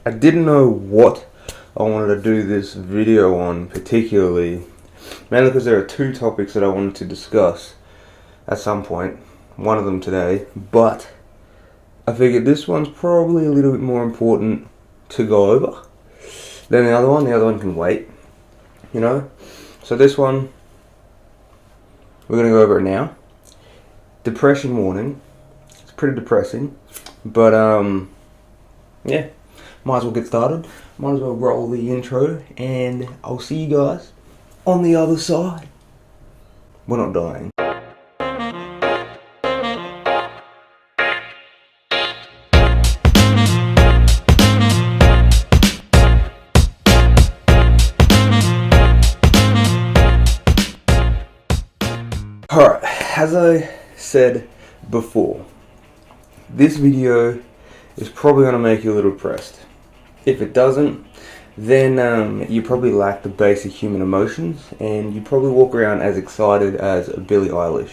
I didn't know what I wanted to do this video on particularly, mainly because there are two topics that I wanted to discuss at some point, one of them today, but I figured this one's probably a little bit more important to go over than the other one. The other one can wait, you know? So this one, we're going to go over it now. Depression warning. It's pretty depressing, but yeah, might as well get started. Might as well roll the intro, and I'll see you guys on the other side. We're not dying. Alright, as I said before, this video is probably going to make you a little depressed. If it doesn't, then you probably lack the basic human emotions, and you probably walk around as excited as Billie Eilish.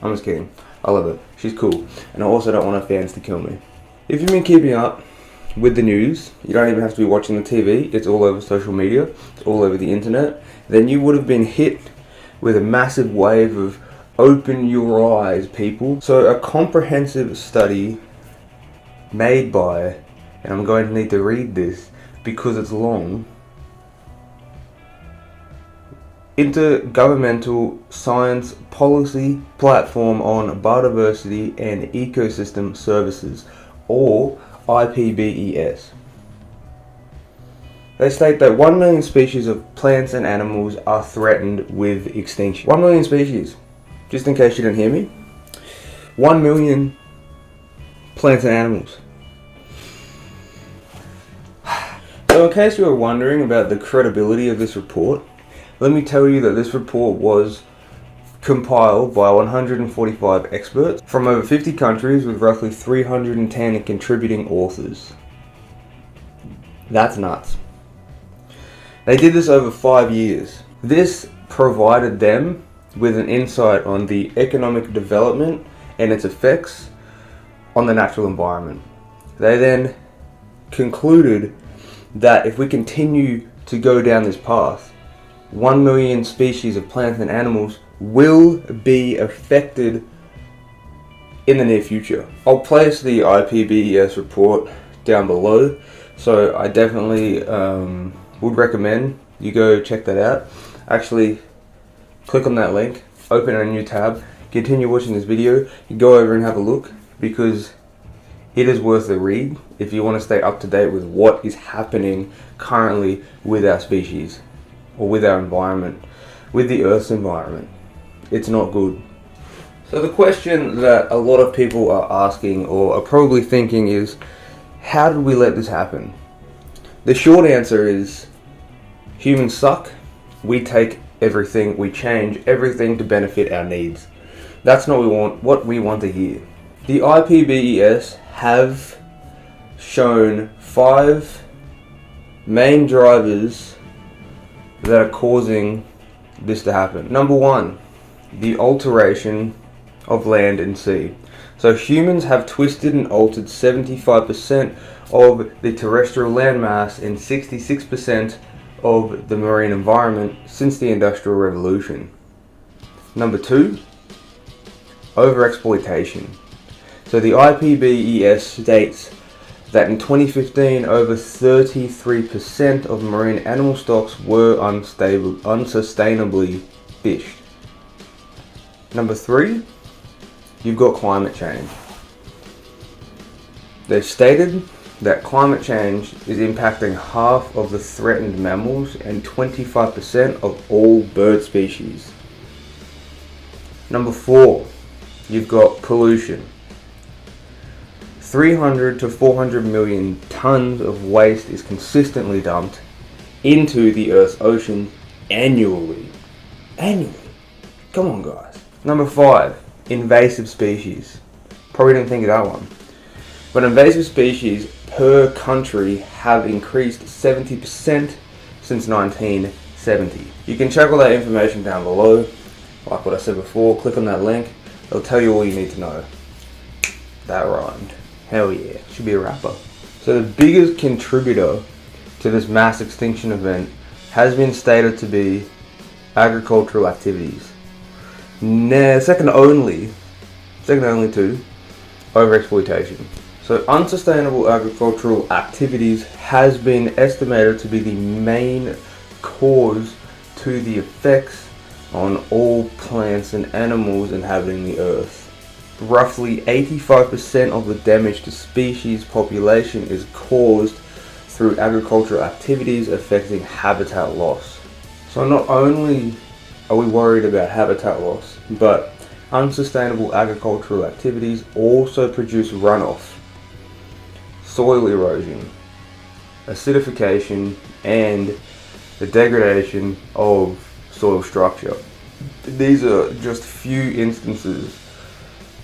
I'm just kidding. I love her. She's cool. And I also don't want her fans to kill me. If you've been keeping up with the news, you don't even have to be watching the TV, it's all over social media, it's all over the internet, then you would have been hit with a massive wave of open your eyes, people. So a comprehensive study made by, and I'm going to need to read this because it's long, Intergovernmental Science Policy Platform on Biodiversity and Ecosystem Services, or IPBES. They state that 1 million species of plants and animals are threatened with extinction. 1 million species. Just in case you didn't hear me. 1 million plants and animals. So in case you were wondering about the credibility of this report, let me tell you that this report was compiled by 145 experts from over 50 countries with roughly 310 contributing authors. That's nuts. They did this over 5 years. This provided them with an insight on the economic development and its effects on the natural environment. They then concluded that if we continue to go down this path, 1 million species of plants and animals will be affected in the near future. I'll place the IPBES report down below, so I definitely would recommend you go check that out. Actually, click on that link, open a new tab, continue watching this video, you go over and have a look, because it is worth the read if you want to stay up to date with what is happening currently with our species, or with our environment, with the Earth's environment. It's not good. So the question that a lot of people are asking, or are probably thinking, is how did we let this happen? The short answer is humans suck. We take everything, we change everything to benefit our needs. That's not what we want to hear. The IPBES have shown 5 main drivers that are causing this to happen. Number 1, the alteration of land and sea. So humans have twisted and altered 75% of the terrestrial landmass and 66% of the marine environment since the Industrial Revolution. Number 2, overexploitation. So the IPBES states that in 2015, over 33% of marine animal stocks were unsustainably fished. Number 3, you've got climate change. They've stated that climate change is impacting half of the threatened mammals and 25% of all bird species. Number 4, you've got pollution. 300 to 400 million tons of waste is consistently dumped into the Earth's ocean annually. Annually. Come on, guys. Number 5, invasive species. Probably didn't think of that one. But invasive species per country have increased 70% since 1970. You can check all that information down below. Like what I said before, click on that link. It'll tell you all you need to know. That rhymed. Hell yeah. Should be a rapper. So the biggest contributor to this mass extinction event has been stated to be agricultural activities. Second only to overexploitation. So unsustainable agricultural activities has been estimated to be the main cause to the effects on all plants and animals inhabiting the earth. Roughly 85% of the damage to species population is caused through agricultural activities affecting habitat loss. So not only are we worried about habitat loss, but unsustainable agricultural activities also produce runoff, soil erosion, acidification, and the degradation of soil structure. These are just few instances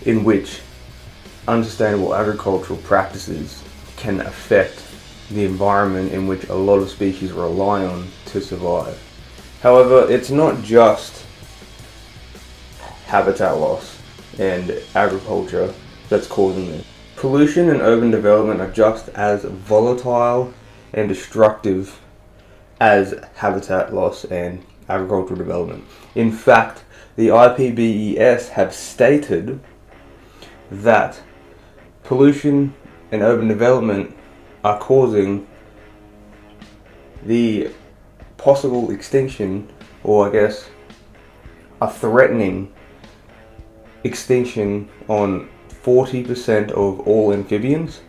in which unsustainable agricultural practices can affect the environment in which a lot of species rely on to survive. However, it's not just habitat loss and agriculture that's causing this. Pollution and urban development are just as volatile and destructive as habitat loss and agricultural development. In fact, the IPBES have stated that pollution and urban development are causing the possible extinction, or I guess are threatening extinction on 40% of all amphibians,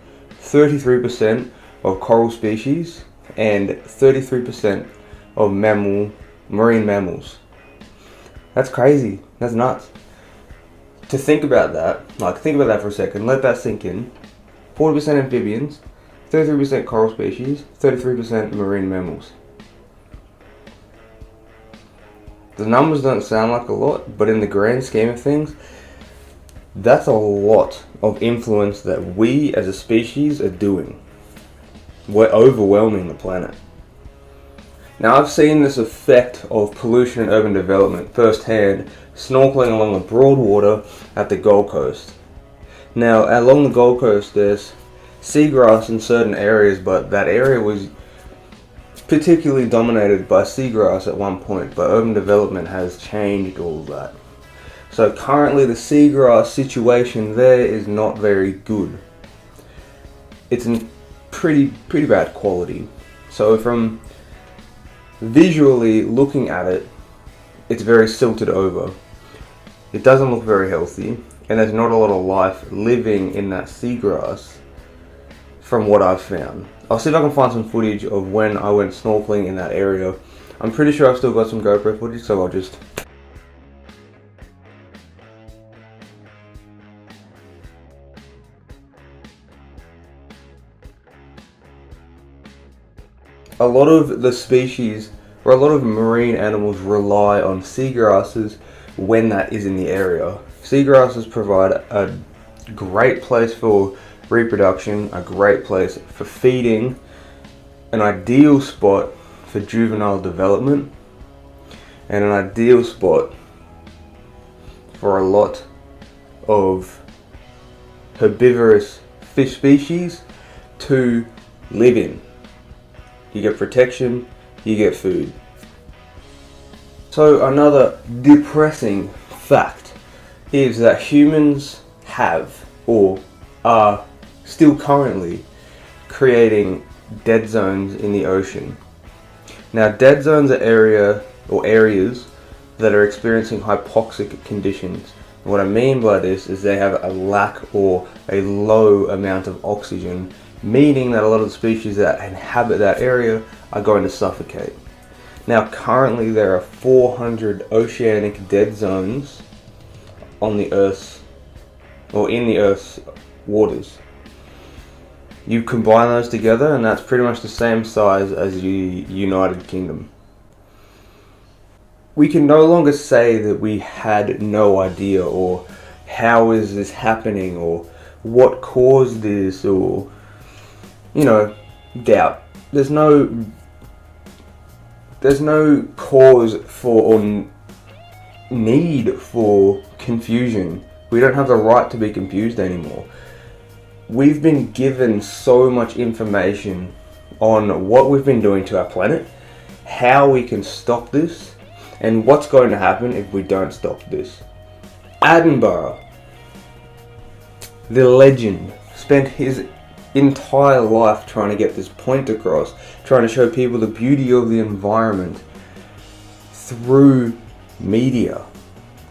33% of coral species, and 33% of marine mammals. That's crazy. That's nuts. To think about that, think about that for a second, let that sink in. 40% amphibians, 33% coral species, 33% marine mammals. The numbers don't sound like a lot, but in the grand scheme of things, that's a lot of influence that we as a species are doing. We're overwhelming the planet. Now, I've seen this effect of pollution and urban development firsthand, snorkeling along the Broadwater at the Gold Coast. Now, along the Gold Coast, there's seagrass in certain areas, but that area was particularly dominated by seagrass at one point, but urban development has changed all of that. So currently the seagrass situation there is not very good. It's in pretty bad quality. So from visually looking at it, it's very silted over. It doesn't look very healthy, and there's not a lot of life living in that seagrass from what I've found. I'll see if I can find some footage of when I went snorkeling in that area. I'm pretty sure I've still got some GoPro footage, so I'll just... A lot of the species, or a lot of marine animals, rely on seagrasses when that is in the area. Seagrasses provide a great place for reproduction, a great place for feeding, an ideal spot for juvenile development, and an ideal spot for a lot of herbivorous fish species to live in. You get protection, you get food. So another depressing fact is that humans have, or are still currently, creating dead zones in the ocean. Now, dead zones are areas that are experiencing hypoxic conditions. And what I mean by this is they have a lack or a low amount of oxygen, meaning that a lot of the species that inhabit that area are going to suffocate. Now, currently there are 400 oceanic dead zones on the Earth's, or in the Earth's waters. You combine those together and that's pretty much the same size as the United Kingdom. We can no longer say that we had no idea, or how is this happening, or what caused this, or doubt. There's no cause for or need for confusion. We don't have the right to be confused anymore. we've been given so much information on what we've been doing to our planet, how we can stop this, and what's going to happen if we don't stop this. Attenborough, the legend, spent his entire life trying to get this point across, trying to show people the beauty of the environment through media,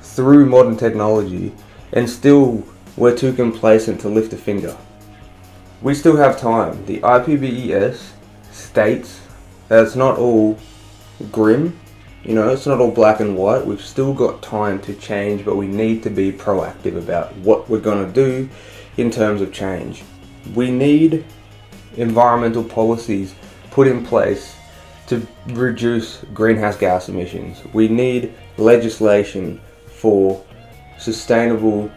through modern technology, and still we're too complacent to lift a finger. We still have time. The IPBES states that it's not all grim, it's not all black and white. We've still got time to change, but we need to be proactive about what we're going to do in terms of change. We need environmental policies put in place to reduce greenhouse gas emissions. We need legislation for sustainable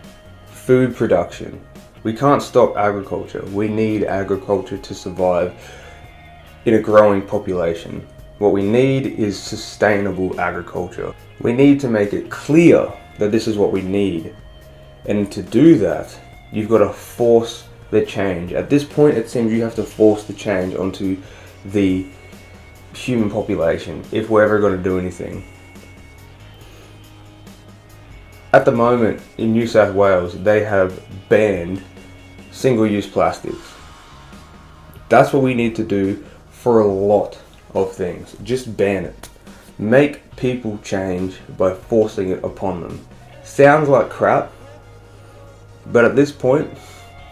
food production. We can't stop agriculture. We need agriculture to survive in a growing population. What we need is sustainable agriculture. We need to make it clear that this is what we need. And to do that, you've got to force the change. At this point, it seems you have to force the change onto the human population if we're ever going to do anything. At the moment, in New South Wales, they have banned single-use plastics. That's what we need to do for a lot of things. Just ban it. Make people change by forcing it upon them. Sounds like crap, but at this point,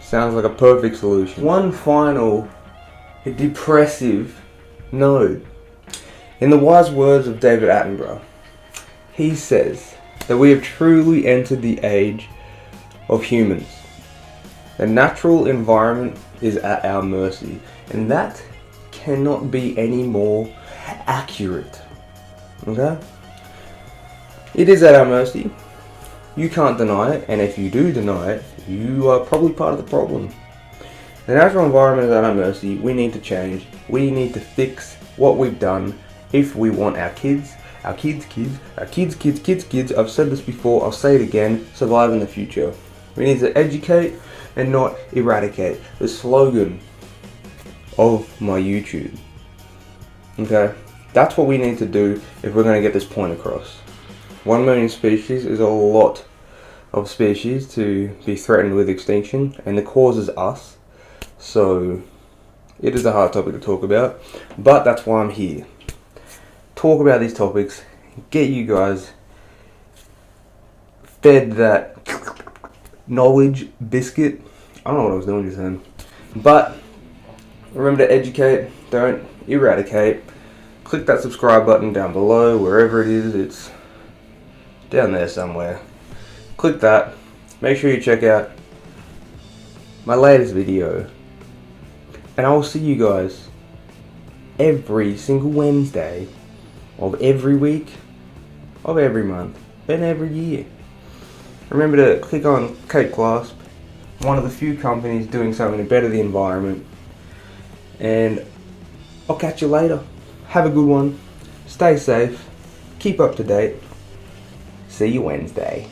sounds like a perfect solution. One final depressive note. In the wise words of David Attenborough, he says that we have truly entered the age of humans. The natural environment is at our mercy, and that cannot be any more accurate. Okay? It is at our mercy. You can't deny it, and if you do deny it, you are probably part of the problem. The natural environment is at our mercy. We need to change. We need to fix what we've done if we want our kids, I've said this before, I'll say it again, survive in the future. We need to educate and not eradicate. The slogan of my YouTube. Okay? That's what we need to do if we're going to get this point across. 1 million species is a lot of species to be threatened with extinction, and the cause is us. So it is a hard topic to talk about, but that's why I'm here. Talk about these topics, get you guys fed that knowledge biscuit. I don't know what I was doing just then. But remember to educate, don't eradicate. Click that subscribe button down below, wherever it is, it's down there somewhere. Click that. Make sure you check out my latest video. And I will see you guys every single Wednesday of every week, of every month, and every year. Remember to click on Cape Clasp, one of the few companies doing something to better the environment. And I'll catch you later. Have a good one. Stay safe. Keep up to date. See you Wednesday.